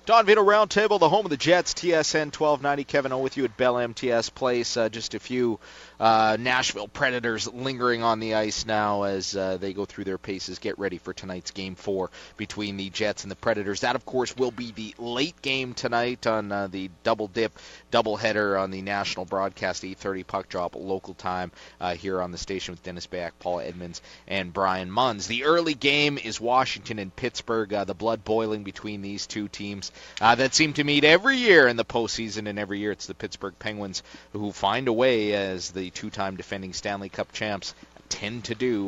Don Vito Roundtable, the home of the Jets, TSN 1290. Kevin O with you at Bell MTS Place. Just a few Nashville Predators lingering on the ice now as they go through their paces, get ready for tonight's Game 4 between the Jets and the Predators. That, of course, will be the late game tonight on the double-dip, doubleheader on the national broadcast, 8:30 puck drop local time here on the station with Dennis Bayak, Paul Edmonds, and Brian Munns. The early game is Washington and Pittsburgh, the blood boiling between these two teams that seem to meet every year in the postseason, and every year it's the Pittsburgh Penguins who find a way, as the two-time defending Stanley Cup champs tend to do.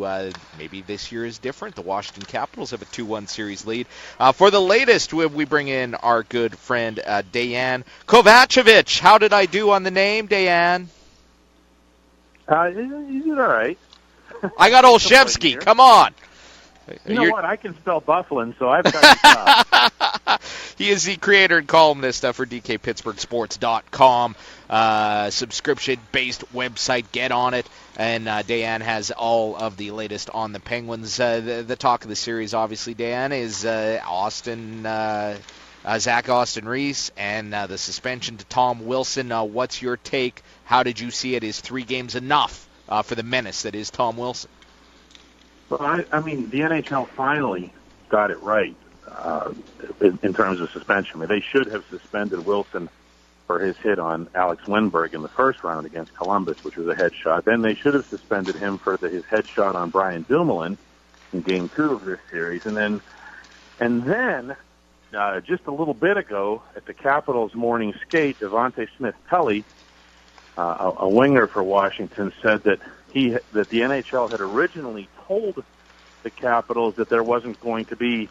Maybe this year is different. The Washington Capitals have a 2-1 series lead. For the latest, we bring in our good friend Dejan Kovacevic. How did I do on the name, Dejan? You did all right. I got Olszewski. Come on. You know what? I can spell Bufflin, so I've got you. He is the creator and columnist for DKPittsburghSports.com. Subscription-based website. Get on it. And Dejan has all of the latest on the Penguins. The talk of the series, obviously, Dejan, is Zach Austin Reese and the suspension to Tom Wilson. What's your take? How did you see it? Is 3 games enough for the menace that is Tom Wilson? Well, I mean, the NHL finally got it right in terms of suspension. I mean, they should have suspended Wilson for his hit on Alex Winberg in the first round against Columbus, which was a headshot. Then they should have suspended him for his headshot on Brian Dumoulin in Game 2 of this series. And then just a little bit ago at the Capitals' morning skate, Devontae Smith-Pelly, a winger for Washington, said that the NHL had originally told the Capitals that there wasn't going to be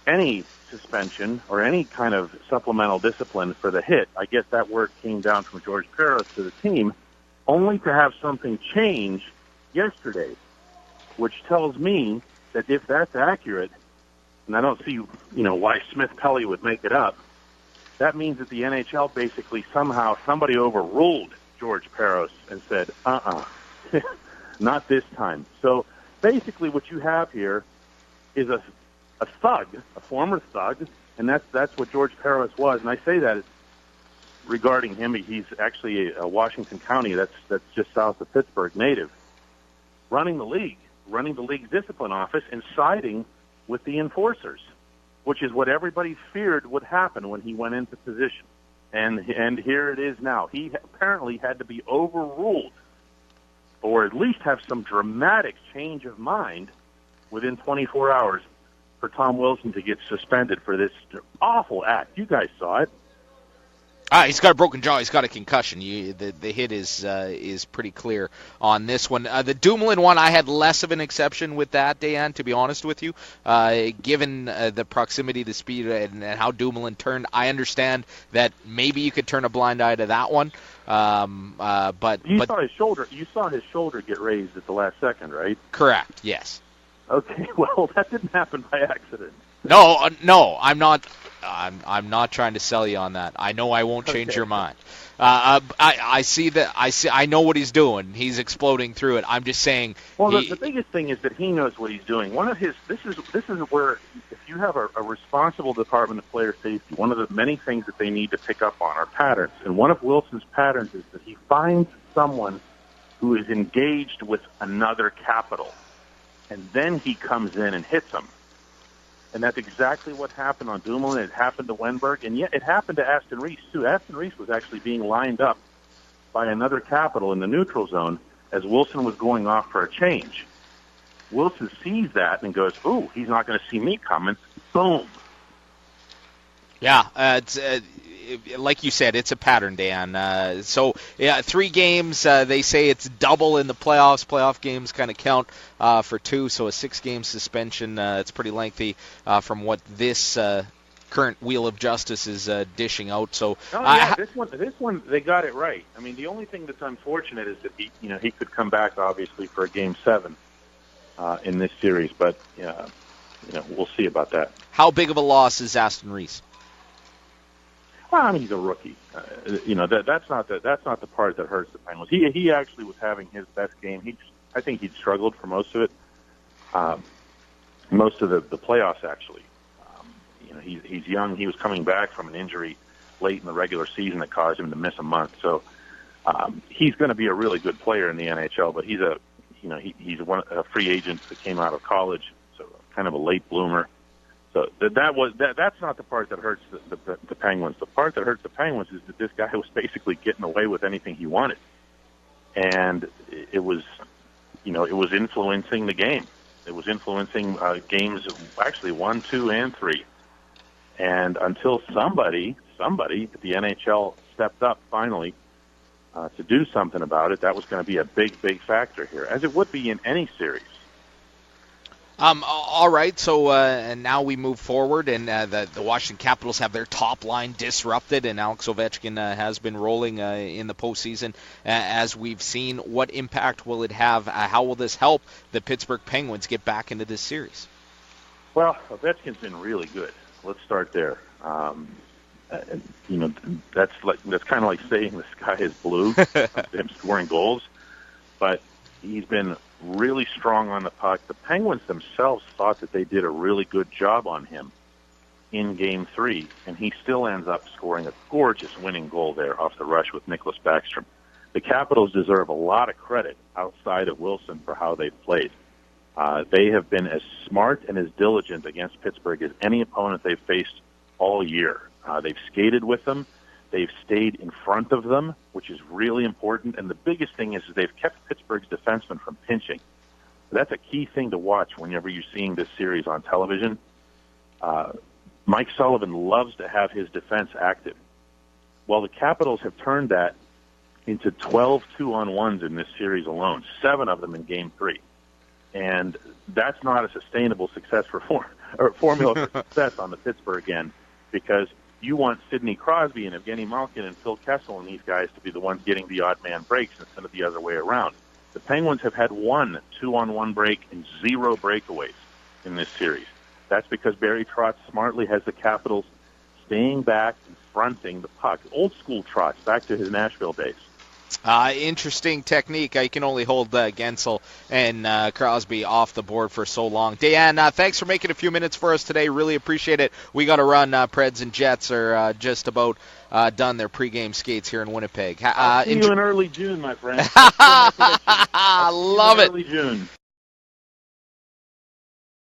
any suspension or any kind of supplemental discipline for the hit. I guess that word came down from George Peros to the team, only to have something change yesterday, which tells me that if that's accurate, and I don't see why Smith-Pelly would make it up, that means that the NHL basically somehow somebody overruled George Peros and said, not this time. So basically what you have here is a thug, a former thug, and that's what George Peros was. And I say that regarding him. He's actually a Washington County, that's just south of Pittsburgh native, running the league's discipline office and siding with the enforcers, which is what everybody feared would happen when he went into position. And here it is now. He apparently had to be overruled, or at least have some dramatic change of mind within 24 hours for Tom Wilson to get suspended for this awful act. You guys saw it. He's got a broken jaw. He's got a concussion. The hit is pretty clear on this one. The Dumoulin one, I had less of an exception with that, Dejan, to be honest with you. Given the proximity, the speed, and how Dumoulin turned, I understand that maybe you could turn a blind eye to that one. But saw his shoulder. You saw his shoulder get raised at the last second, right? Correct. Yes. Okay. Well, that didn't happen by accident. No, I'm not. I'm not trying to sell you on that. I know I won't change your mind. I see that. I know what he's doing. He's exploding through it. I'm just saying. Well, the biggest thing is that he knows what he's doing. This is where, if you have a responsible Department of Player Safety, one of the many things that they need to pick up on are patterns. And one of Wilson's patterns is that he finds someone who is engaged with another Capital, and then he comes in and hits him. And that's exactly what happened on Dumoulin. It happened to Wenberg, and yet it happened to Aston Reese, too. Aston Reese was actually being lined up by another Capital in the neutral zone as Wilson was going off for a change. Wilson sees that and goes, ooh, he's not going to see me coming. Boom. Yeah, it's like you said, it's a pattern, Dan. So, 3 games, they say it's double in the playoffs. Playoff games kind of count for 2, so a 6-game suspension. It's pretty lengthy from what this current wheel of justice is dishing out. So, this one, they got it right. I mean, the only thing that's unfortunate is that he could come back, obviously, for a Game 7 in this series, but we'll see about that. How big of a loss is Aston Reese? Well, I mean, he's a rookie. That's not the part that hurts the Penguins. He actually was having his best game. I think he'd struggled for most of it, most of the playoffs actually. He's young. He was coming back from an injury late in the regular season that caused him to miss a month. So he's going to be a really good player in the NHL. But he's a free agent that came out of college, so kind of a late bloomer. So that's not the part that hurts the Penguins. The part that hurts the Penguins is that this guy was basically getting away with anything he wanted, and it was influencing the game. It was influencing games, actually 1, 2, and 3. And until somebody at the NHL stepped up finally to do something about it, that was going to be a big factor here, as it would be in any series. All right, so and now we move forward, and the Washington Capitals have their top line disrupted, and Alex Ovechkin has been rolling in the postseason, as we've seen. What impact will it have? How will this help the Pittsburgh Penguins get back into this series? Well, Ovechkin's been really good. Let's start there. That's kind of like saying the sky is blue, him scoring goals, but he's been really strong on the puck. The Penguins themselves thought that they did a really good job on him in Game 3, and he still ends up scoring a gorgeous winning goal there off the rush with Nicholas Backstrom. The Capitals deserve a lot of credit outside of Wilson for how they've played. They have been as smart and as diligent against Pittsburgh as any opponent they've faced all year. They've skated with them. They've stayed in front of them, which is really important. And the biggest thing is they've kept Pittsburgh's defensemen from pinching. That's a key thing to watch whenever you're seeing this series on television. Mike Sullivan loves to have his defense active. Well, the Capitals have turned that into 12 2-on-1s in this series alone, 7 of them in Game 3. And that's not a sustainable success formula for success on the Pittsburgh end, because you want Sidney Crosby and Evgeny Malkin and Phil Kessel and these guys to be the ones getting the odd man breaks instead of the other way around. The Penguins have had 1 2-on-1 break and 0 breakaways in this series. That's because Barry Trotz smartly has the Capitals staying back and fronting the puck. Old school Trotz, back to his Nashville days. Interesting technique. I can only hold Gensel and Crosby off the board for so long. Dejan, thanks for making a few minutes for us today. Really appreciate it. We got to run. Preds and Jets are just about done their pregame skates here in Winnipeg. I'll see you in early June, my friend. Love it. Early June.